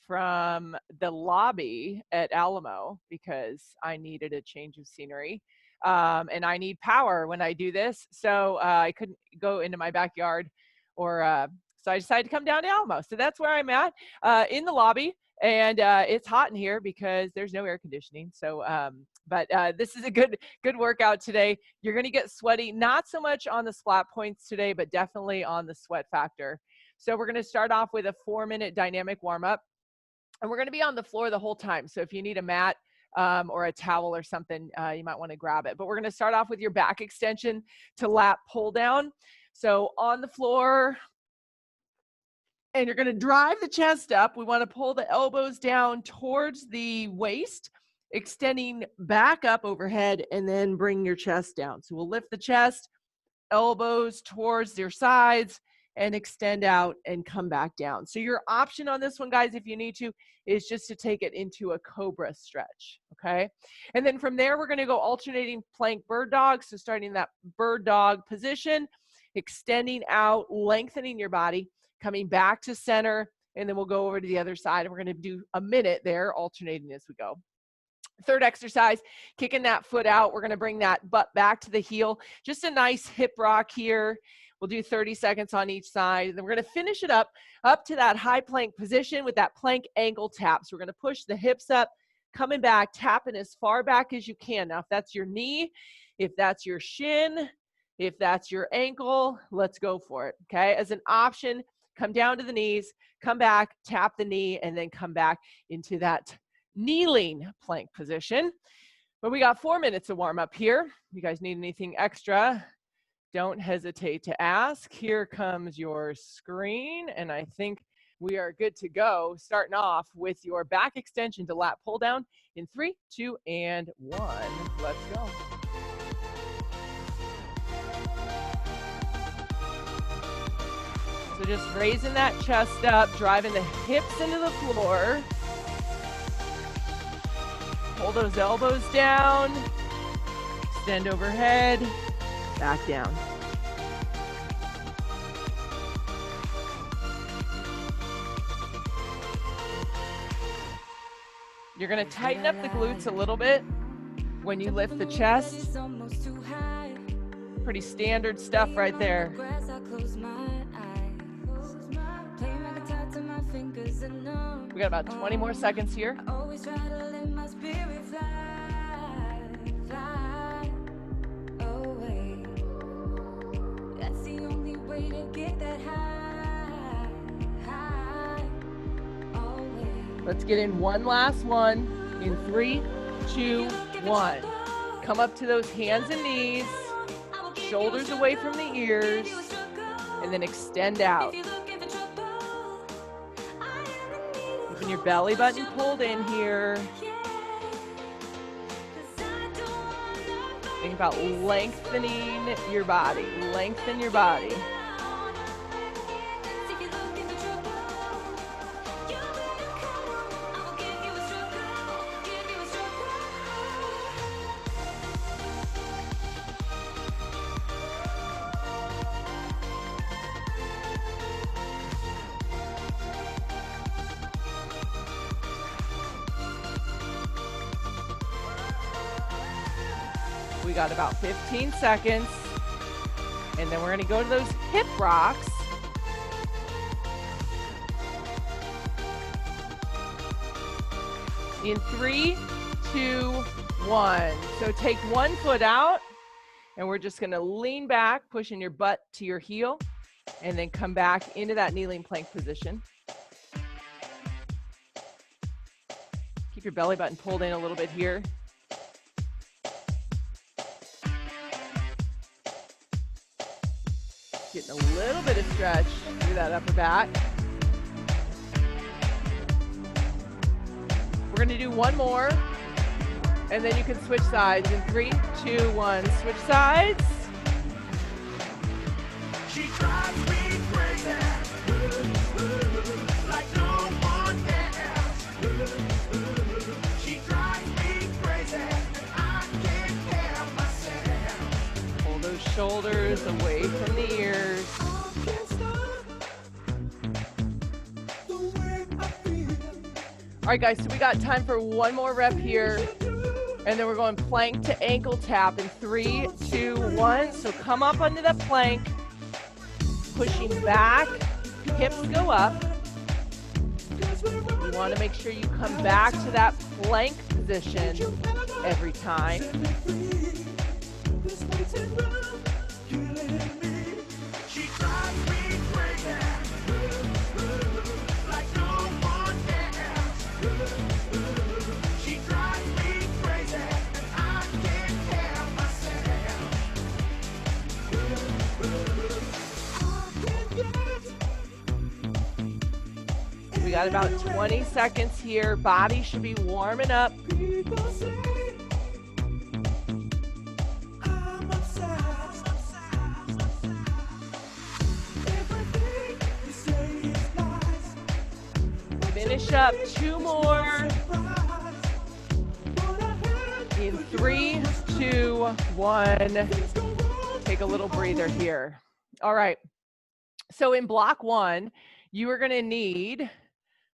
from the lobby at Alamo because I needed a change of scenery. And I need power when I do this. So I couldn't go into my backyard so I decided to come down to Alamo. So that's where I'm at in the lobby. And it's hot in here because there's no air conditioning. So, but this is a good workout today. You're going to get sweaty, not so much on the splat points today, but definitely on the sweat factor. So we're going to start off with a 4-minute dynamic warm-up. And we're going to be on the floor the whole time. So if you need a mat or a towel or something, you might want to grab it. But we're going to start off with your back extension to lat pull down. So on the floor, and you're going to drive the chest up. We want to pull the elbows down towards the waist, extending back up overhead, and then bring your chest down. So we'll lift the chest, elbows towards your sides, and extend out and come back down. So your option on this one, guys, if you need to, is just to take it into a cobra stretch, okay? And then from there, we're going to go alternating plank bird dog. So starting that bird dog position, extending out, lengthening your body, coming back to center, and then we'll go over to the other side, and we're going to do a minute there, alternating as we go. Third exercise, kicking that foot out. We're going to bring that butt back to the heel. Just a nice hip rock here. We'll do 30 seconds on each side. And then we're going to finish it up to that high plank position with that plank ankle tap. So we're going to push the hips up, coming back, tapping as far back as you can. Now, if that's your knee, if that's your shin, if that's your ankle, let's go for it, okay? As an option, come down to the knees, come back, tap the knee, and then come back into that kneeling plank position. But we got 4 minutes of warm up here. If you guys need anything extra, don't hesitate to ask. Here comes your screen, and I think we are good to go. Starting off with your back extension to lat pull down in 3, 2, and 1. Let's go. So just raising that chest up, driving the hips into the floor. Pull those elbows down, extend overhead, back down. You're going to tighten up the glutes a little bit when you lift the chest. Pretty standard stuff right there. We got about 20 more seconds here. Let's get in one last one in 3, 2, 1. Come up to those hands and knees, shoulders away from the ears, and then extend out. Keeping your belly button pulled in here. Think about lengthening your body. Lengthen your body. We got about 15 seconds, and then we're going to go to those hip rocks. In 3, 2, 1. So take one foot out, and we're just going to lean back, pushing your butt to your heel, and then come back into that kneeling plank position. Keep your belly button pulled in a little bit here. Getting a little bit of stretch through that upper back. We're going to do one more, and then you can switch sides in 3, 2, 1. Switch sides. She drives me crazy, like no one else. She drives me crazy, and I can't help myself. Pull those shoulders away from the ears. All right, guys, so we got time for one more rep here, and then we're going plank to ankle tap in 3, 2, 1. So come up onto that plank, pushing back, hips go up. You want to make sure you come back to that plank position every time. We got about 20 seconds here. Body should be warming up. Finish up 2 more. In 3, 2, 1. Take a little breather here. All right. So in block 1, you are going to need,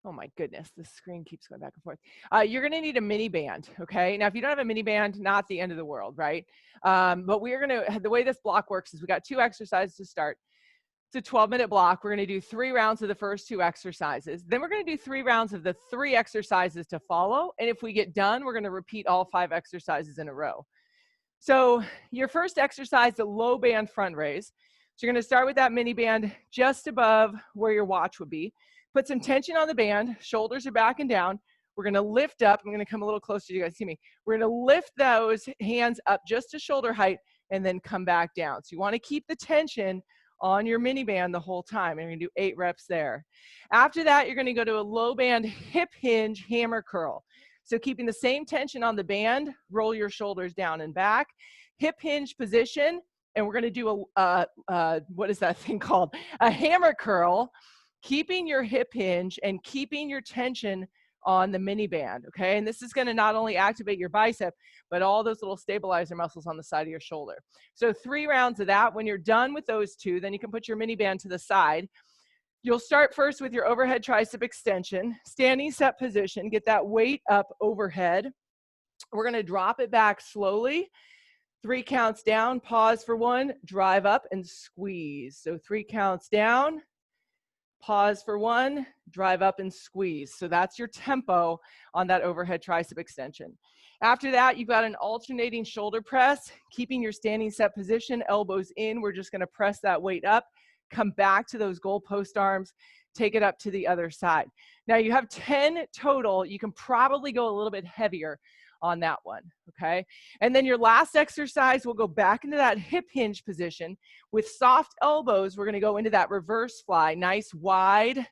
oh my goodness, the screen keeps going back and forth. You're going to need a mini band, okay? Now, if you don't have a mini band, not the end of the world, right? But we're going to, the way this block works is we got 2 exercises to start. It's a 12-minute block. We're going to do 3 rounds of the first 2 exercises. Then we're going to do 3 rounds of the 3 exercises to follow. And if we get done, we're going to repeat all 5 exercises in a row. So your first exercise, the low band front raise. So you're going to start with that mini band just above where your watch would be. Put some tension on the band. Shoulders are back and down. We're going to lift up. I'm going to come a little closer so you guys see me. We're going to lift those hands up just to shoulder height and then come back down. So you want to keep the tension on your mini band the whole time. And you're going to do 8 reps there. After that, you're going to go to a low band hip hinge hammer curl. So keeping the same tension on the band, roll your shoulders down and back. Hip hinge position. And we're going to do what is that thing called? A hammer curl, keeping your hip hinge and keeping your tension on the mini band, okay? And this is going to not only activate your bicep, but all those little stabilizer muscles on the side of your shoulder. So 3 rounds of that. When you're done with those 2, then you can put your mini band to the side. You'll start first with your overhead tricep extension, standing set position, get that weight up overhead. We're going to drop it back slowly. 3 counts down, pause for 1, drive up and squeeze. So 3 counts down, pause for 1, drive up and squeeze. So that's your tempo on that overhead tricep extension. After that, you've got an alternating shoulder press, keeping your standing set position, elbows in. We're just going to press that weight up, come back to those goalpost arms, take it up to the other side. Now you have 10 total. You can probably go a little bit heavier on that one, okay? And then your last exercise, we'll go back into that hip hinge position. With soft elbows, we're going to go into that reverse fly, nice wide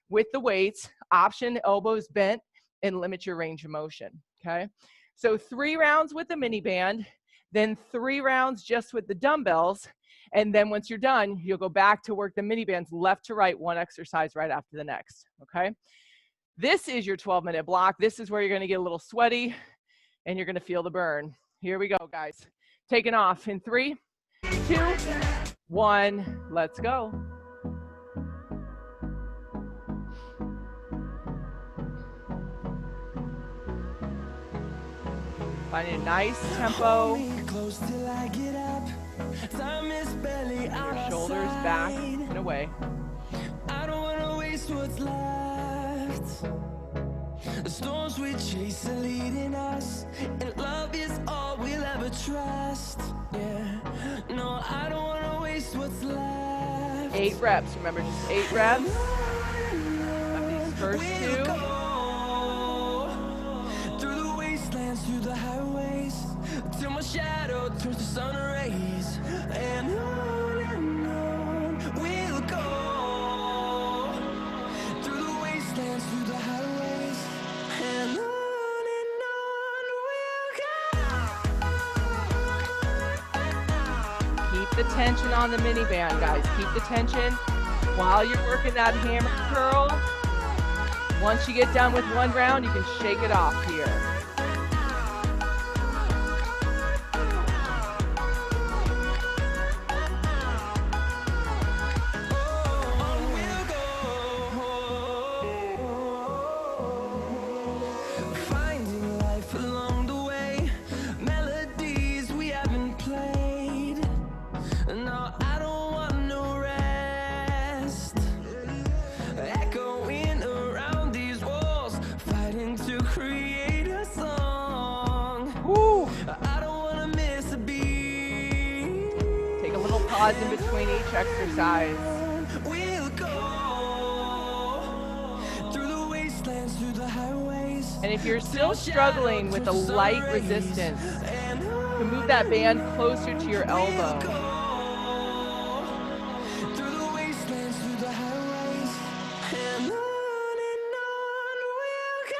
with the weights, option elbows bent, and limit your range of motion, okay? So 3 rounds with the mini band, then 3 rounds just with the dumbbells, and then once you're done, you'll go back to work the mini bands left to right, 1 exercise right after the next, okay? This is your 12-minute block. This is where you're going to get a little sweaty, and you're going to feel the burn. Here we go, guys. Taking off in 3, 2, 1. Let's go. Finding a nice tempo. Your shoulders back and away. I don't want to waste what's left. The storms we chase are leading us, and love is all we'll ever trust. Yeah, no, I don't want to waste what's left. 8 reps, remember, just 8 reps of these first 2. Through the wastelands, through the highways, till my shadow turns to sun rays, and on we'll go. Through the wastelands, through the highways, and on we'll go. Keep the tension on the mini band, guys. Keep the tension while you're working that hammer curl. Once you get done with 1 round, you can shake it off here. pause in between each exercise. We'll go through the wastelands, through the highways. And if you're still struggling with a light resistance, you can move that band closer to your elbow. Through the wastelands, through the highways, and on we'll go.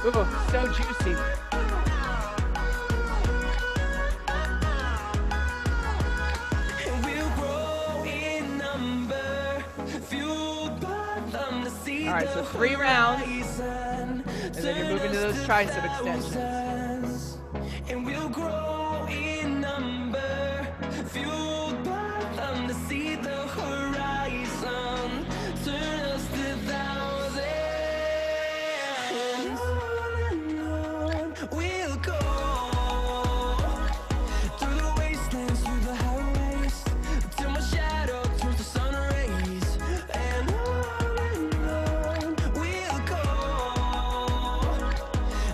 Ooh, so juicy. And we'll grow in number, fueled by them to see. All right, so 3 rounds, and then you're moving to those tricep extensions. And we'll grow in number, fueled by them to see the horizon, turn us to thousands. And on we'll go through the wastelands, through the highways, till my shadow turns to sun rays. And on we'll go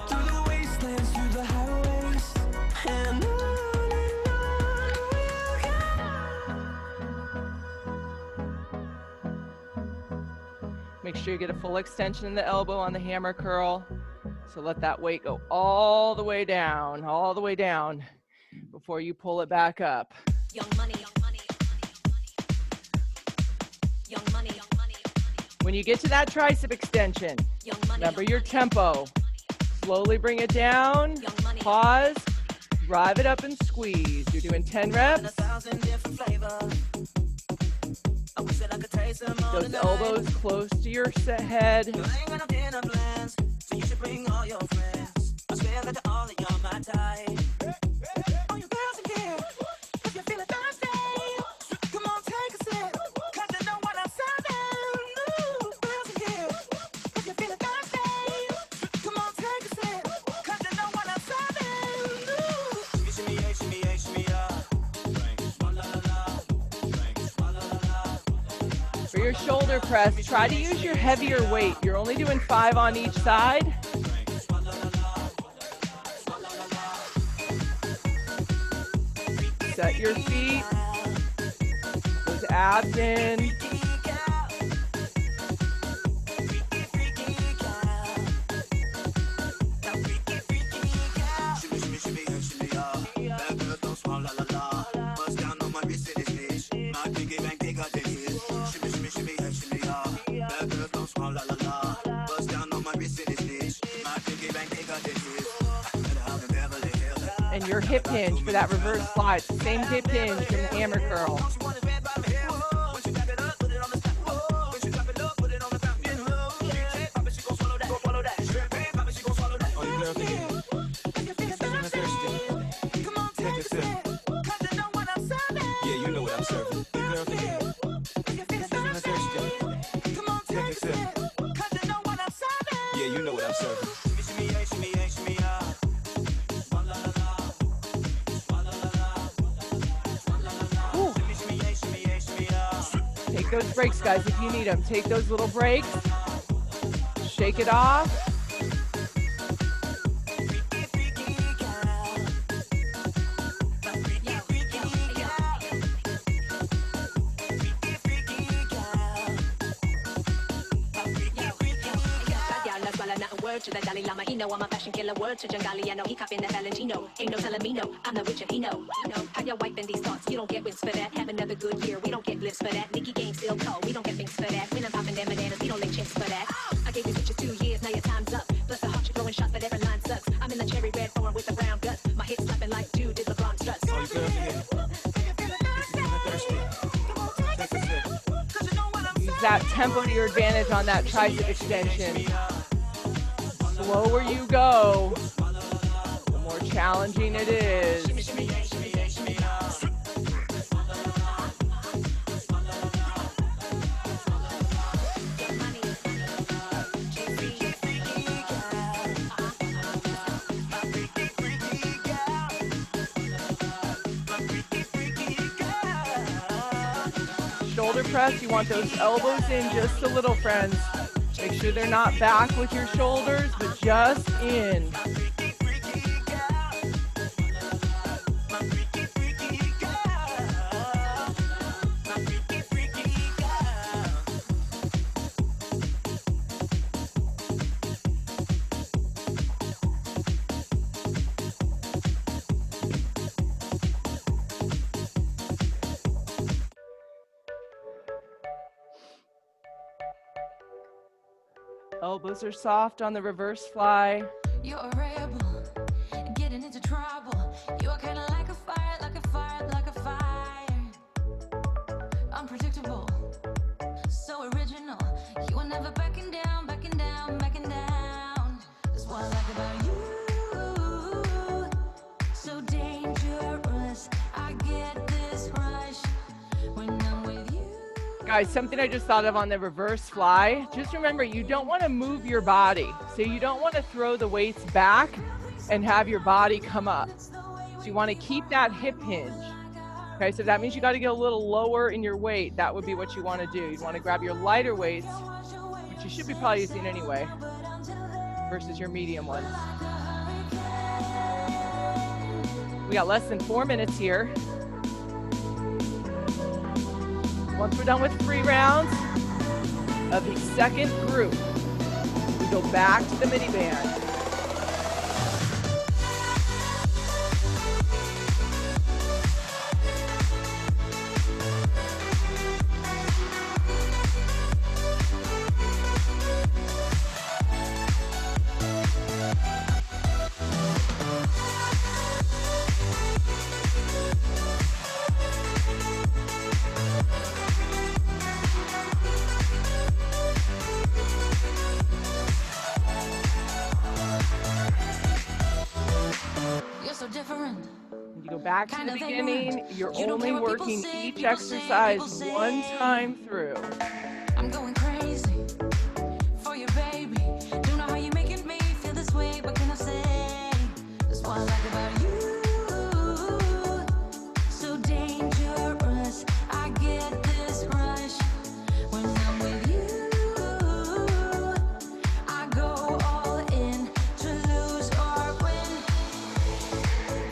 through the wastelands, through the highways, and on we'll go. Make sure you get a full extension in the elbow on the hammer curl. So let that weight go all the way down before you pull it back up. Young money, young money, young money, young money, When you get to that tricep extension, young money. remember your tempo. Slowly bring it down, Young money. pause, drive it up and squeeze. You're doing 10 reps. 1,000 different flavors. I wish that I could taste them all Those tonight. elbows close to your head. You ain't got no dinner plans, so you should bring all your friends. I swear that all of y'all my type. All you girls in here, if you're feeling thirsty, come on, take a sip, 'cause you know what I'm serving. Ooh, girls in here, if you're feeling thirsty, come on, take a sip, 'cause you know what I'm serving. Ooh, shimmy, yeah, shimmy, yeah, shimmy, yeah. Drink, la la la, drink, la la la. For your shoulder press, try to use your heavier weight. You're only doing 5 on each side. Set your feet, those abs in. And your hip hinge for that reverse slide. Same hip hinge from the hammer curl. Ooh. Take those breaks, guys, if you need them. Take those little breaks. Shake it off. To the Dalai Lama, he know I'm a fashion killer. Word to Jangali, I know he copping that Valentino. Ain't no telling me no, I'm the witch of he know. How you wiping these thoughts? You don't get wins for that. Have another good year, we don't get bliss for that. Nicky game still cold, we don't get things for that. When I'm popping them bananas, we don't lick chicks for that. I gave these bitches 2 years, now your time's up. Plus the heart, you're throwing shots, but every line sucks. I'm in the cherry red form with the brown guts. My hips slapping like dude did LeBron struts. Use that tempo to your advantage on that tricep extension. The slower you go, the more challenging it is. shoulder press, you want those elbows in just a little, friends. Make sure they're not back with your shoulders, but just in. Elbows are soft on the reverse fly. You're a rebel, getting into trouble. You're kind of like a fire, like a fire, like a fire. Unpredictable, so original. You are never backing down, backing down, backing down. That's what I like about you. So dangerous, I get this rush when I'm with you. Guys, something I just thought of on the reverse fly, just remember you don't want to move your body. So you don't want to throw the weights back and have your body come up. So you want to keep that hip hinge. Okay, so that means you got to get a little lower in your weight. That would be what you want to do. You'd want to grab your lighter weights, which you should be probably using anyway, versus your medium ones. We got less than 4 minutes here. Once we're done with 3 rounds of the second group, we go back to the mini band. Back to the beginning, you're only working each exercise one time through. I'm going crazy for you, baby. Don't know how you're making me feel this way, but can I say that's what I like about you? So dangerous, I get this rush when I'm with you. I go all in to lose or win.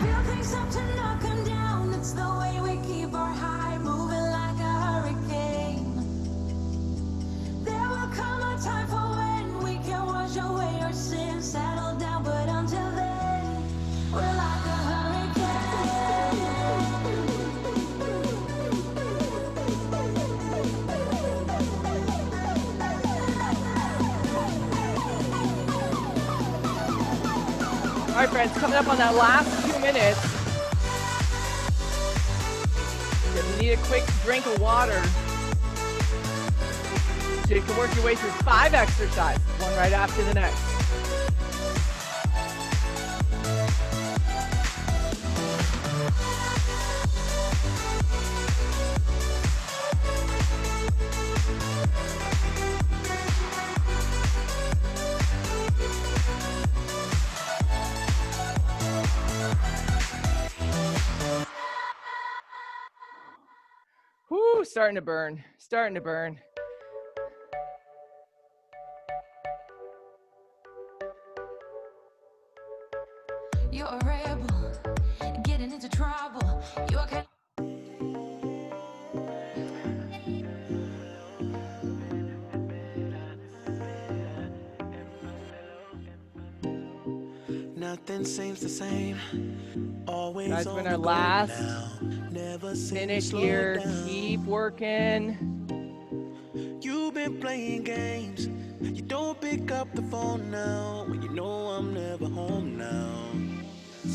Real things up to knock 'em down. It's the way we keep our high moving like a hurricane. There will come a time for when we can wash away our sins, settle down, but until then, we're like a hurricane. All right, friends, coming up on that last 2 minutes, you're gonna need a quick drink of water so you can work your way through 5 exercises, one right after the next. Whoo, starting to burn, starting to burn. You're a rebel, getting into trouble. You're kind Nothing seems the same. Always Guys, we're in our last minute here. Keep working. You've been playing games. You don't pick up the phone now when you know I'm never home now.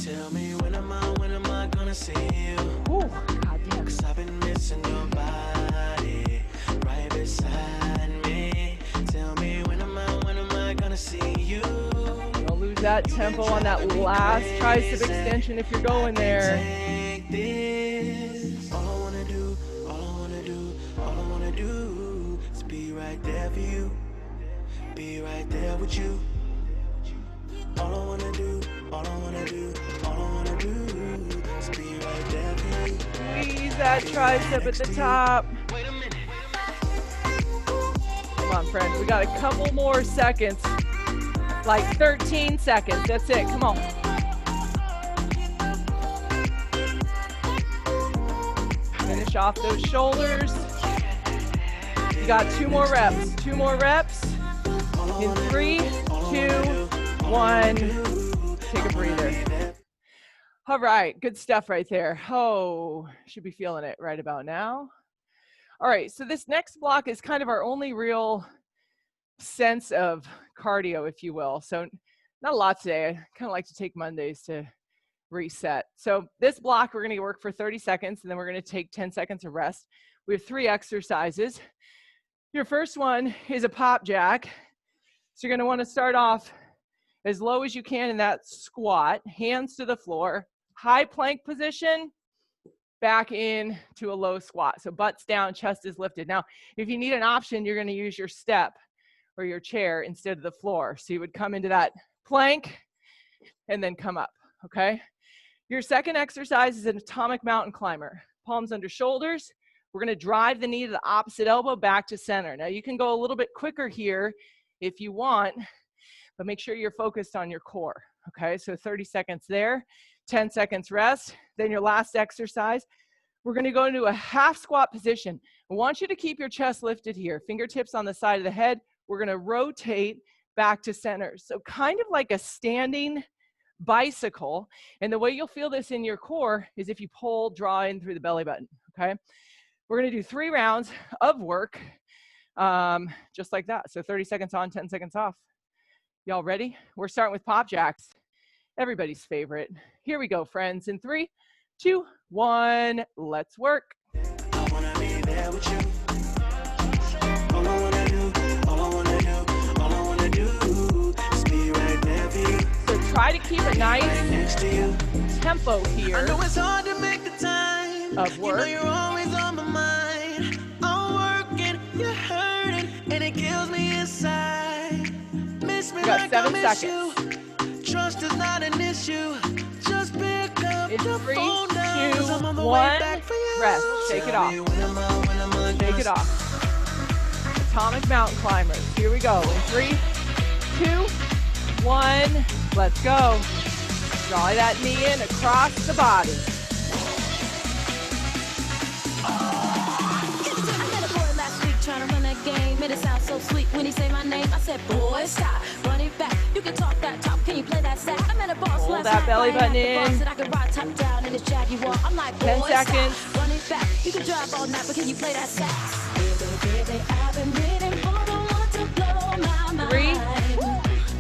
Tell me when am I gonna see you? Ooh, goddamn. 'Cause I've been missing your body right beside me. Tell me when am I gonna see you? Don't lose that tempo on that last tricep extension if you're going there. Take this. All I wanna do is be right there for you. Be right there with you. All I wanna do is be right there for you. Squeeze that tricep at the top. Wait a minute. on, friends. We got a couple more seconds. Like 13 seconds. That's it. Come on. Finish off those shoulders. You got 2 more reps. 2 more reps. In 3, 2, 1. Take a breather. All right. Good stuff right there. Oh, should be feeling it right about now. All right. So this next block is kind of our only real sense of cardio, if you will. So not a lot today. I kind of like to take Mondays to reset. So this block, we're going to work for 30 seconds, and then we're going to take 10 seconds of rest. We have 3 exercises. Your first one is a pop jack. So you're going to want to start off as low as you can in that squat, hands to the floor, high plank position, back in to a low squat. So butts down, chest is lifted. Now, if you need an option, you're going to use your step or your chair instead of the floor. So you would come into that plank and then come up, okay? Your second exercise is an atomic mountain climber. Palms under shoulders. We're going to drive the knee to the opposite elbow back to center. Now you can go a little bit quicker here if you want, but make sure you're focused on your core, okay? So 30 seconds there, 10 seconds rest. Then your last exercise, we're going to go into a half squat position. I want you to keep your chest lifted here, fingertips on the side of the head. We're going to rotate back to center. So kind of like a standing bicycle. And the way you'll feel this in your core is if you pull, draw in through the belly button, okay? We're going to do 3 rounds of work, just like that. So 30 seconds on, 10 seconds off. Y'all ready? We're starting with pop jacks, everybody's favorite. Here we go, friends. In 3, 2, 1, let's work. I wanna be there with you. All I wanna do, all I wanna do, all I wanna do is be right there for you. So try to keep a nice Next to you. tempo here I know it's hard to make the time. of You know work. you're always on my mind. I'm working, you're hurting, and it kills me inside. Miss me We got like 7 I miss seconds. you. Trust is not an issue. Just pick up In the 3, phone 2, now, 'cause I'm on the way 1, back for you. rest. Shake it off. Tell me when am I Shake it off. Atomic mountain climbers. Here we go. In 3, 2, 1, let's go. Draw that knee in across the body. I met a boy last week trying to run that game. Made it sound so sweet when he say my name. I said, boy, stop, run it back. You can talk that talk, can you play that sax? I met a boss Hold last that night belly buying button at the bar, in. said I could ride top down in this Jaguar. I'm like, 10 boy, seconds. stop, run it back. You can drive all night, but can you play that sax? Baby, I've been waiting for the one to blow my mind. 3,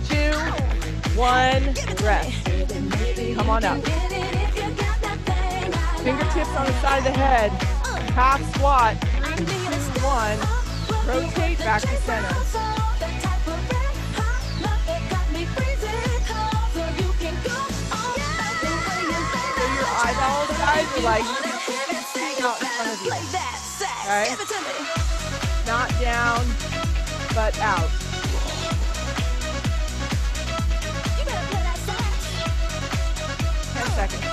2, 1, rest. Come on up. Fingertips on the side of the head. Half squat. 3, 2, 1. Rotate back to center. So your eyeballs, guys, are like sticking out in front of you. Okay? Not down, but out. 10 seconds.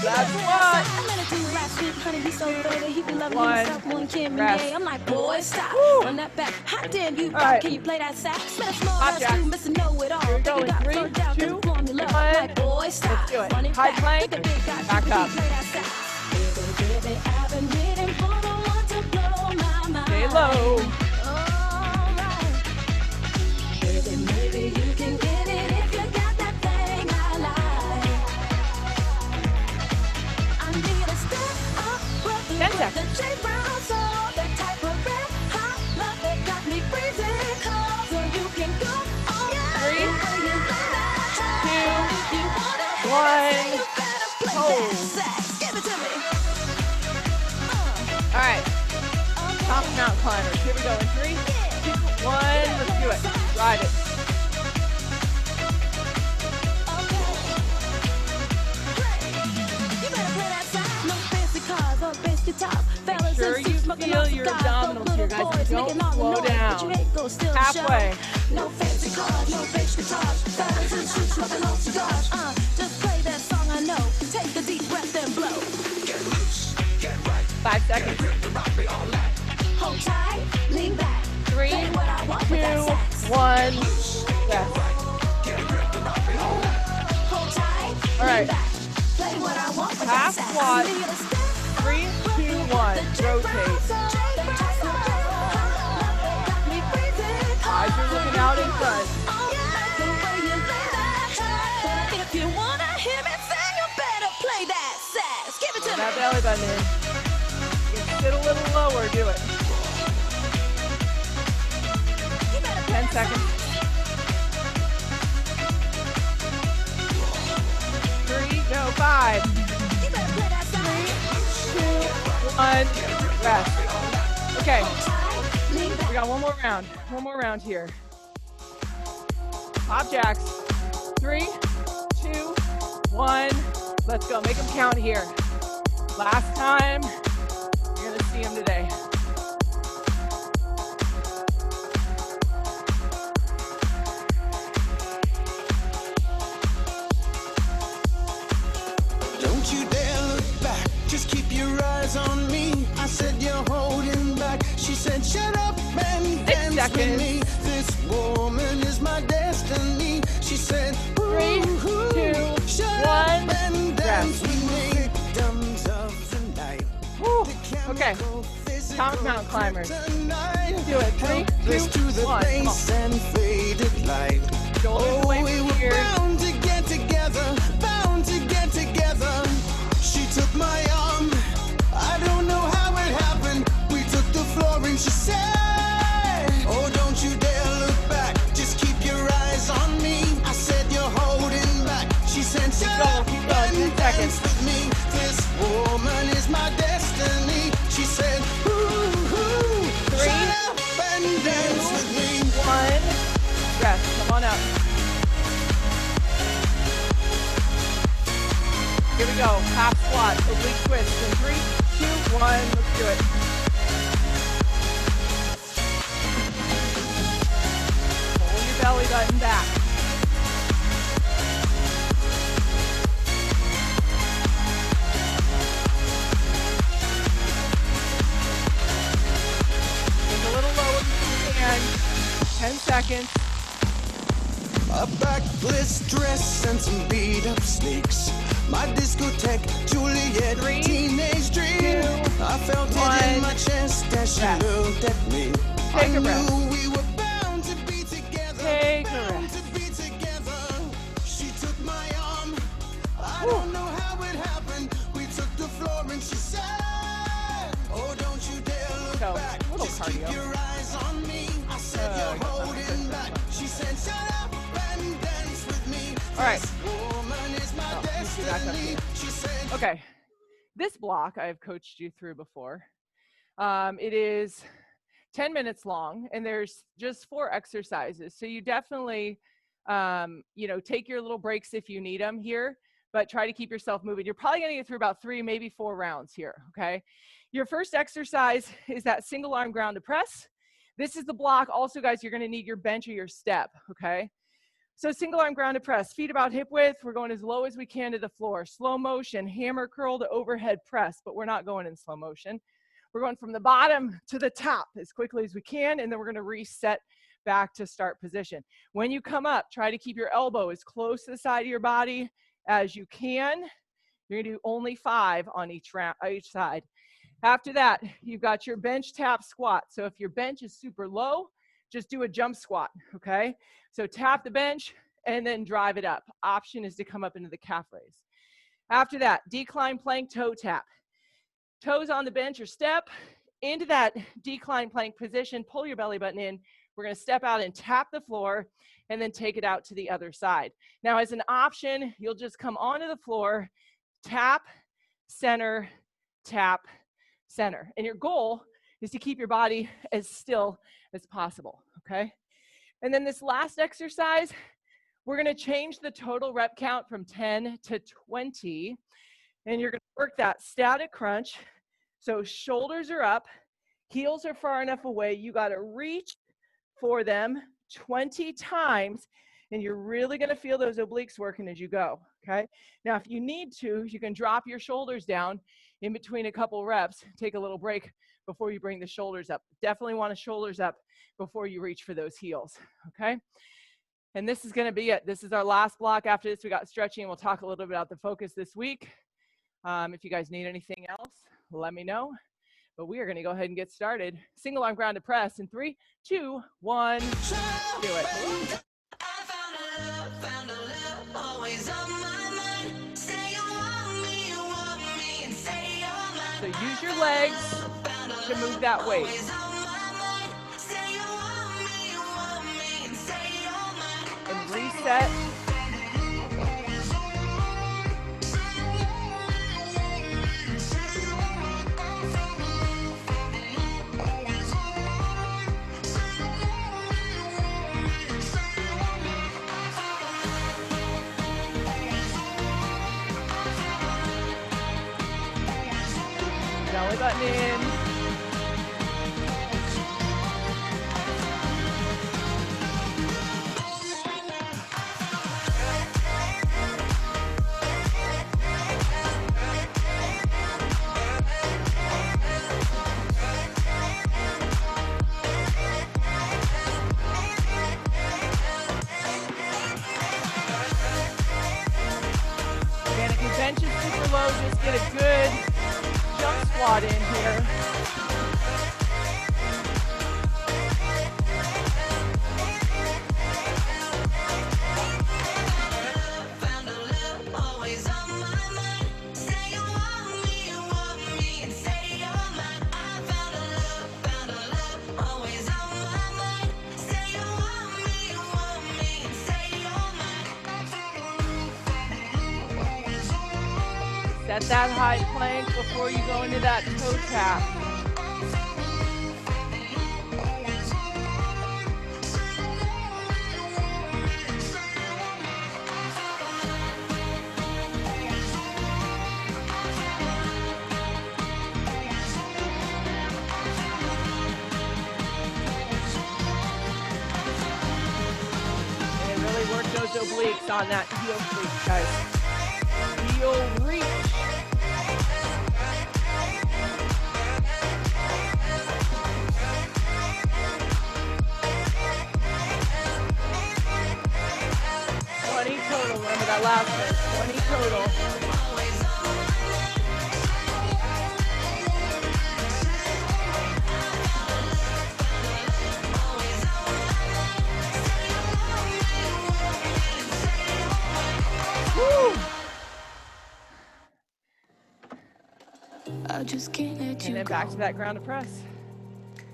That's what. One. Rest. I'm like, boy, stop. Woo. Run that back. Hot damn you. right. Can you play that sax? Met a small Hop ass jack. dude, Mr. Know-it-all. Here we go Think in he got 3, turned down to 2, the formula. 1. I'm like, boy, stop. Let's do it. Run it High back. plank. Think the big guy, Back can you up. play that sax? Baby, I've been waiting for the one to blow my mind. Stay low. Alright. Baby, maybe you can get it if you got that thing I like. I need a step up, brother, 10 with seconds. the J Brown soul, that type of red hot love that got me freezing cold, so you can go all night. 3, When you play that 2, if you want it, 1. you better play Hold. that sax. Give it to me. All right. Top mountain climbers. Here we go in 3, 2, 1. Let's do it. Ride it. Make sure you feel your abdominals here, guys. Don't slow down. Halfway. No fancy cars, no fake guitars. Fellas and suits smoking on cigars. Just play that song I know. Take a deep breath and blow. 5 seconds. Hold tight, lean back. 3, 2, 1, rest. Hold tight, All right. play what I want with Half that squat. sass. 3, 2, 1. Rotate. Eyes are looking out in front. If you wanna hear me sing, you better play that sass. Give it to Throw me. that belly button in. You can sit a little lower, do it. 10 seconds. 3, no, 5. 3, 2, 1, rest. Okay, we got one more round. One more round here. Pop jacks. 3, 2, 1. Let's go. Make them count here. Last time. You're gonna see them today. Don't you dare look back, just keep your eyes on me. I said you're holding back. She said shut up and dance with me. This woman is my destiny. She said 3, 2, shut 1, up and dance rest. with me. Victims of the night. Whew. Okay, Atomic Mountain Climbers. Do it. 3, 2, 1. Come on. And faded light. Shoulders away we from were here. bound to get together, bound to get together. She took my arm, I don't know how it happened. We took the floor and she said, oh, don't you dare look back, just keep your eyes on me. I said you're holding back. She said, shut up Keep going, 10 and seconds. dance with me. This woman is my destiny. She said, ooh, 3, shut up and dance with me. 1, rest. Come on up. Here we go. Half squat, oblique twist. In 3, 2, 1. Let's do it. Pull your belly button back. Take a little lower if you can. 10 seconds. A backless dress and some beat-up sneaks. My discotheque, Juliet, 3, teenage dream. 2, I felt it 1. in my chest as she Rest. looked at me. Take I a breath. knew we were bound to be together. Take a bound rest. to be together. She took my arm. I Whew. don't know how it happened. We took the floor and she said, oh, don't you dare look So, back. a little Just cardio. keep your eyes on me. I said I you're got that holding one. back. She said, shut up and dance with me. All right. This woman is my Oh, let me see back up destiny. here. She said, Okay. This block I've coached you through before. It is 10 minutes long, and there's just 4 exercises. So you definitely, take your little breaks if you need them here, but try to keep yourself moving. You're probably going to get through about 3, maybe 4 rounds here, okay? Your first exercise is that single arm grounded press. This is the block. Also, guys, you're going to need your bench or your step, okay? So single arm grounded press, feet about hip width. We're going as low as we can to the floor. Slow motion, hammer curl to overhead press, but we're not going in slow motion. We're going from the bottom to the top as quickly as we can, and then we're going to reset back to start position. When you come up, try to keep your elbow as close to the side of your body as you can. You're going to do only 5 on each side. After that, you've got your bench tap squat. So if your bench is super low, just do a jump squat, okay? So tap the bench and then drive it up. Option is to come up into the calf raise. After that, decline plank toe tap. Toes on the bench or step into that decline plank position, pull your belly button in. We're gonna step out and tap the floor and then take it out to the other side. Now as an option, you'll just come onto the floor, tap, center, tap, center. And your goal is to keep your body as still as possible, okay? And then this last exercise, we're gonna change the total rep count from 10 to 20, and you're gonna work that static crunch. So shoulders are up, heels are far enough away, you gotta reach for them 20 times, and you're really gonna feel those obliques working as you go, okay? Now, if you need to, you can drop your shoulders down in between a couple reps, take a little break before you bring the shoulders up. Definitely want the shoulders up before you reach for those heels, okay? And this is gonna be it. This is our last block. After this, we got stretching, and we'll talk a little bit about the focus this week. If you guys need anything else, let me know. But we are gonna go ahead and get started. Single arm grounded press in 3, 2, 1, do it. So use your legs to move that weight. And reset. Belly button in. And if your bench is super low, just get a good jump squat in here. Set that high plank before you go into that toe tap. And really work those obliques on that heel sweep, guys. Heel reach. Total, remember that last one, 20 total. Woo! I just can't let you And then go. back to that grounded press.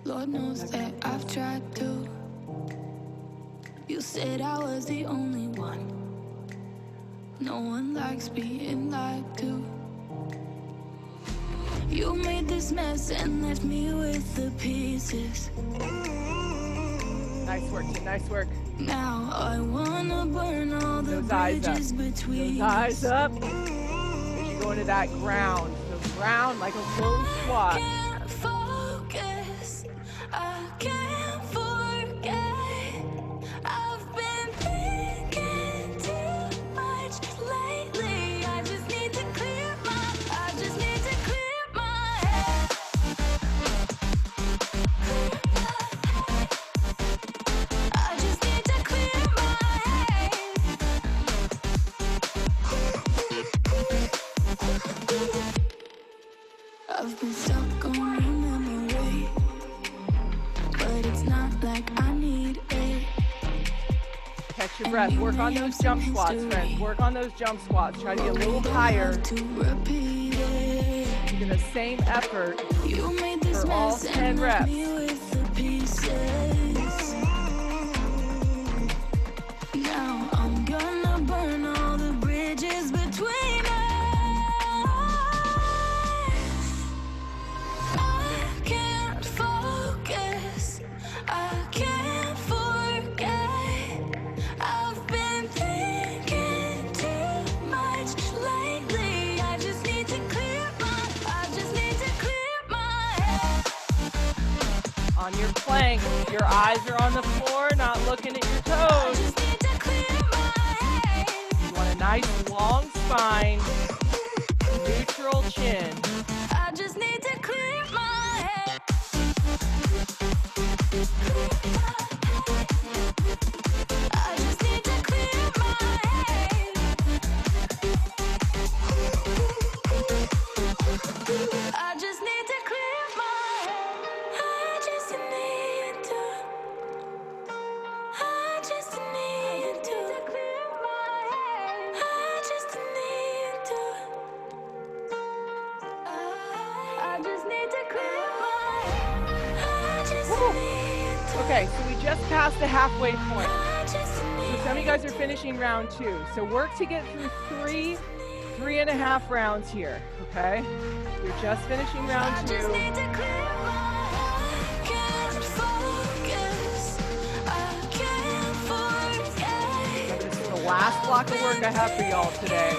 Lord knows that I've tried to. You said I was the only one. No one likes being lied to. You made this mess and left me with the pieces. Nice work, team, nice work. Now I wanna burn all the Those eyes up. bridges between Those eyes us. up. As you go into that ground. So ground like a low squat. I can't focus. I can't forget. I've been thinking too much lately. I just need to clear my head. I just need to clear my head. I've been stuck on a memory, but it's not like I need it. Catch your breath. Work on those jump squats, friends. Work on those jump squats. Try to get a little higher. To repeat it. Using the same effort You made this for all mess 10 and left reps. me with the pieces. Now I'm gonna burn all the bridges between us. I can't focus. I can't forget. I've been thinking too much lately. I just need to clear my head. On your plank, your eyes are on the floor, not looking at your I toes. just need to clear my head. You want a nice long spine, neutral chin. I just need to clear my head. just past the halfway point. So some of you guys are finishing round 2. So work to get through 3.5 rounds here, okay? You're just finishing round 2. This is the last block of work I have for y'all today.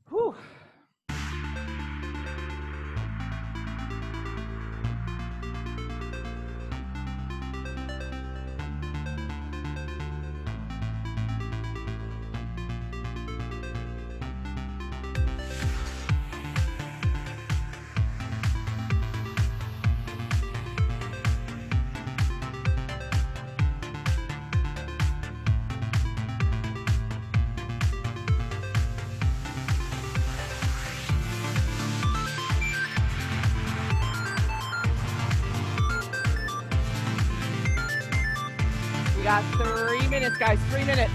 Whew. We got 3 minutes, guys, 3 minutes.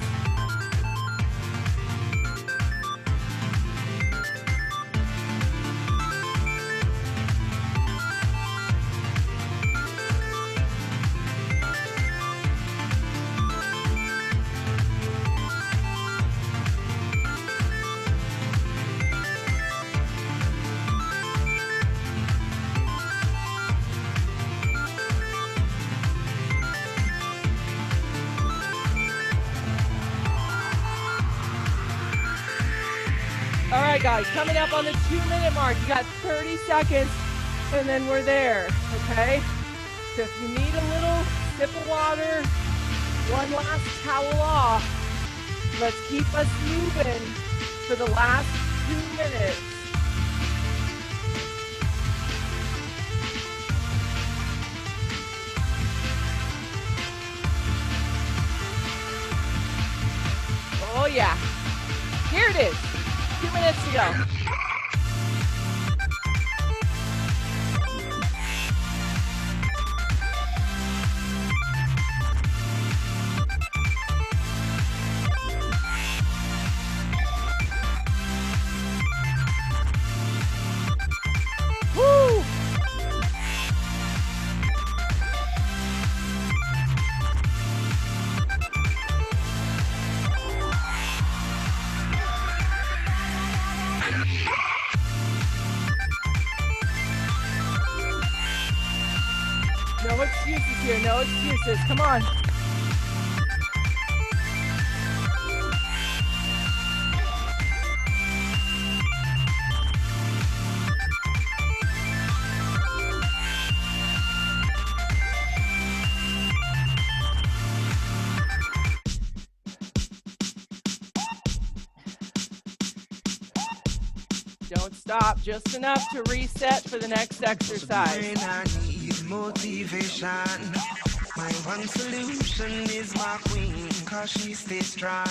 All right, guys, coming up on the 2-minute mark. You got 30 seconds, and then we're there, okay? So if you need a little sip of water, one last towel off, let's keep us moving for the last 2 minutes. Oh, yeah. Here it is. 2 minutes to go. Woo! No excuses here, no excuses. Come on. Don't stop, just enough to reset for the next exercise. Motivation. My one solution is my queen, cause she stays strong.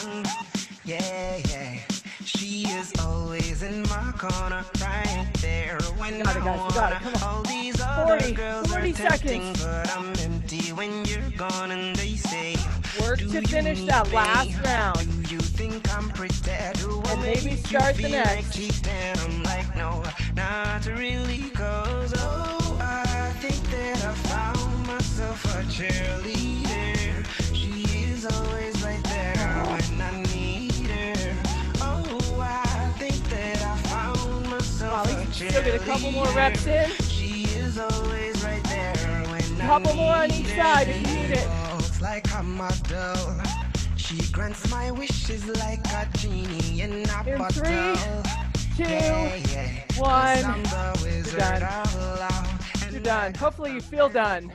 Yeah, yeah. She is always in my corner, right there when You got it, guys. You got it. Come on. all these other girls 40 are tempting, seconds. but I'm empty when you're gone and they say, Work do to you finish need that me? last round. Do you think I'm pretty? Do I And maybe make you start the feel next. like cheating? I'm like, no, not really, cause oh, I think that I found myself a cheerleader. She is always right there when I need her. Oh, I think that I found myself a cheerleader. Still get a couple more reps in. She is always right there when I Couple more on need each her. side if you need it. Looks like a model. She grants my wishes like a genie in a In bottle. 3, 2, Yeah, yeah. 1. 'Cause I'm the wizard done. of love. You're done. Hopefully you feel done.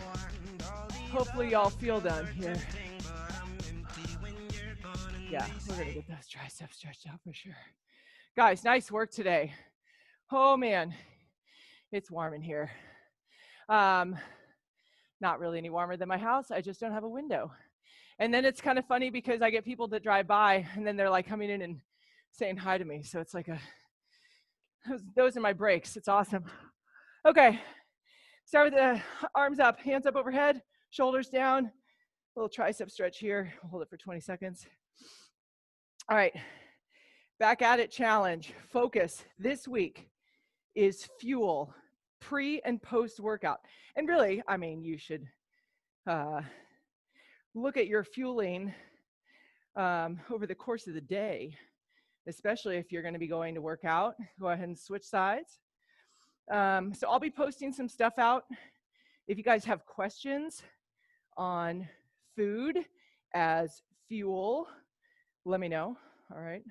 Hopefully y'all feel done here. Yeah, we're gonna get those triceps stretched out for sure. Guys, nice work today. Oh man, it's warm in here. Not really any warmer than my house. I just don't have a window. And then it's kind of funny because I get people that drive by and then they're like coming in and saying hi to me. So it's like those are my breaks. It's awesome. Okay, start with the arms up, hands up overhead, shoulders down, little tricep stretch here. We'll hold it for 20 seconds. All right, back at it challenge. Focus this week is fuel, pre and post workout. And really, I mean, you should look at your fueling over the course of the day, especially if you're going to be going to work out. Go ahead and switch sides. So I'll be posting some stuff out. If you guys have questions on food as fuel, let me know. All right.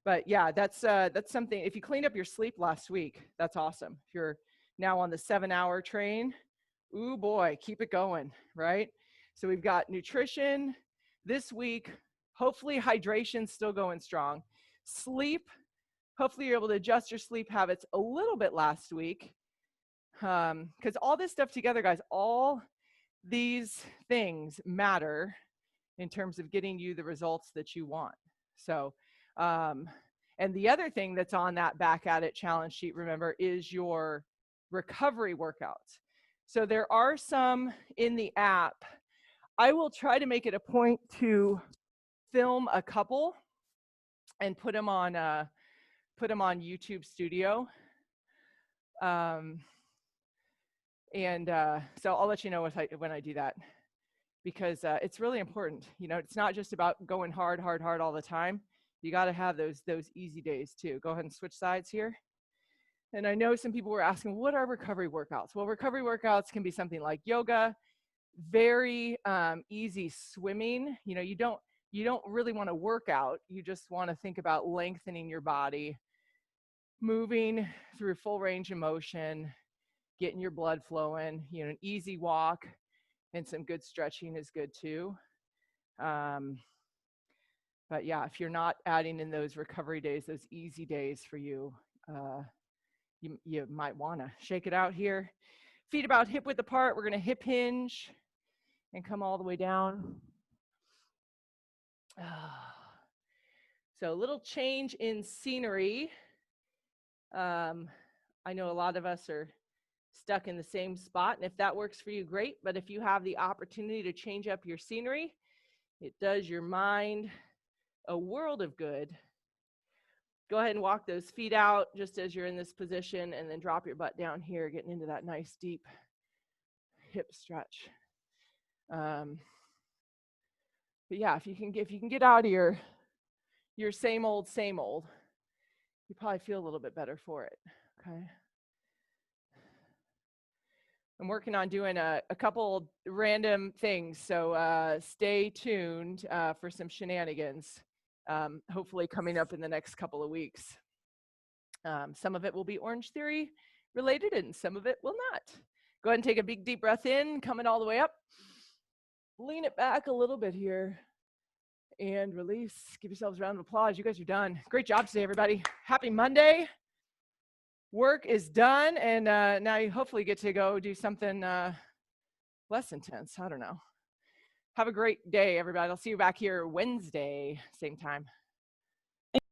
But yeah, that's something. If you cleaned up your sleep last week, that's awesome. If you're now on the 7-hour train, ooh boy, keep it going, right? So we've got nutrition this week. Hopefully hydration's still going strong. Sleep, hopefully you're able to adjust your sleep habits a little bit last week. Because all this stuff together, guys, all these things matter in terms of getting you the results that you want. So, and the other thing that's on that back at it challenge sheet, remember, is your recovery workouts. So there are some in the app. I will try to make it a point to film a couple and put them on YouTube Studio. So I'll let you know when I do that, because it's really important. You know, it's not just about going hard all the time. You got to have those easy days too. Go ahead and switch sides here. And I know some people were asking, what are recovery workouts? Well, recovery workouts can be something like yoga, very easy swimming. You know, you don't really want to work out. You just want to think about lengthening your body, moving through full range of motion, getting your blood flowing. You know, an easy walk and some good stretching is good too. But yeah, if you're not adding in those recovery days, those easy days for you, you might want to shake it out here. Feet about hip width apart. We're going to hip hinge and come all the way down. So a little change in scenery. I know a lot of us are stuck in the same spot, and if that works for you, great. But if you have the opportunity to change up your scenery, it does your mind a world of good. Go ahead and walk those feet out just as you're in this position, and then drop your butt down here, getting into that nice deep hip stretch. But yeah, if you can get out of your same old, you probably feel a little bit better for it. Okay. I'm working on doing a couple random things, so stay tuned for some shenanigans, hopefully coming up in the next couple of weeks. Some of it will be Orange Theory related, and some of it will not. Go ahead and take a big deep breath in, coming all the way up. Lean it back a little bit here and release. Give yourselves a round of applause. You guys are done. Great job today, everybody. Happy Monday. Work is done, and now you hopefully get to go do something less intense. I don't know. Have a great day, everybody. I'll see you back here Wednesday, same time.